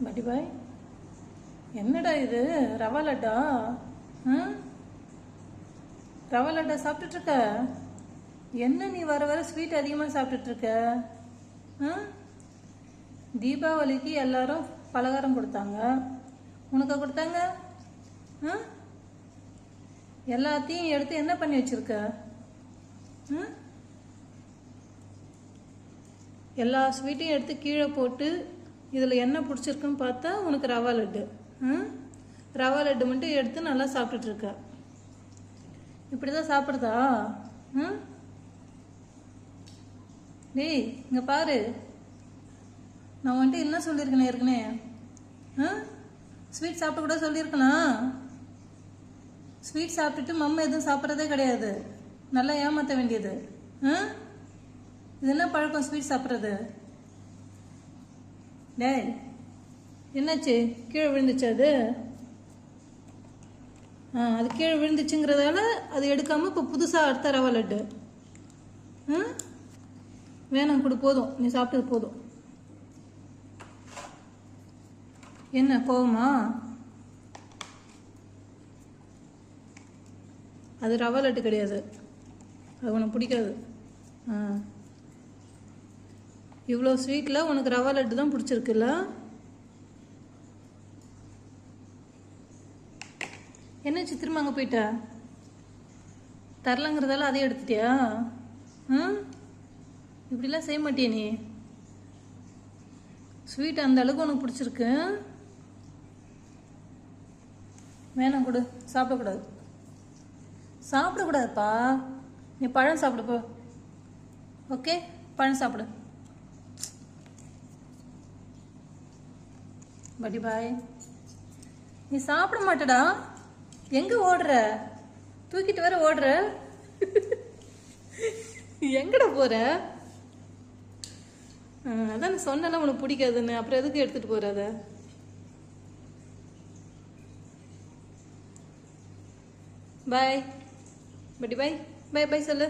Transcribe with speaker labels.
Speaker 1: பட்டி பாய், என்னடா இது? ரவா லட்டா? ரவா லட்டா சாப்பிட்டுட்டு இருக்க? என்ன நீ வர வர ஸ்வீட் அதிகமாக சாப்பிட்டுட்டு இருக்க? தீபாவளிக்கு எல்லாரும் பலகாரம் கொடுத்தாங்க, உனக்கு கொடுத்தாங்க? எல்லாத்தையும் எடுத்து என்ன பண்ணி வச்சிருக்க? எல்லா ஸ்வீட்டையும் எடுத்து கீழே போட்டு இதில் என்ன பிடிச்சிருக்குன்னு பார்த்தா உனக்கு ரவா லட்டு. ரவா லட்டு மட்டும் எடுத்து நல்லா சாப்பிட்டுட்டு இருக்க. இப்படி தான் சாப்பிடுதா? டேய், இங்கே பாரு, நான் வந்துட்டு என்ன சொல்லியிருக்கேனே ஏற்கனவே? ஸ்வீட் சாப்பிட கூட சொல்லியிருக்கணும். ஸ்வீட் சாப்பிட்டுட்டு மம்மா எதுவும் சாப்பிட்றதே கிடையாது, நல்லா ஏமாற்ற வேண்டியது. இது என்ன பழக்கம் ஸ்வீட் சாப்பிட்றது? டேய், என்னாச்சு? கீழே விழுந்துச்சு அது? அது கீழே விழுந்துச்சுங்கிறதால அது எடுக்காமல் இப்போ புதுசாக அடுத்த ரவா லட்டு. வேணாம், கொடு, போதும், நீ சாப்பிட்டது போதும். என்ன கோவமா? அது ரவா லட்டு கிடையாது, அது உனக்கு பிடிக்காது. இவ்வளோ ஸ்வீட்டில் உனக்கு ரவா லட்டு தான் பிடிச்சிருக்குல்ல? என்னாச்சு, திரும்ப அங்கே போயிட்ட? தரலங்கிறதால அதையும் எடுத்துட்டியா? இப்படிலாம் செய்ய மாட்டியா நீ? ஸ்வீட் அந்த அளவுக்கு உனக்கு பிடிச்சிருக்கு. வேணாம், கொடு, சாப்பிடக்கூடாது. சாப்பிடக்கூடாதுப்பா, நீ பழம் சாப்பிடு போ. ஓகே, பழம் சாப்பிடு. பட்டி பாய், நீ சாப்பிட மாட்டடா. எங்க ஓடுற? தூக்கிட்டு வர ஓடுற? எங்கடா போற? அதான் சொன்னா உனக்கு பிடிக்காதுன்னு, அப்புறம் எதுக்கு எடுத்துட்டு போற அத? பாய் பட்டி பாய், பாய் பாய் சொல்லு.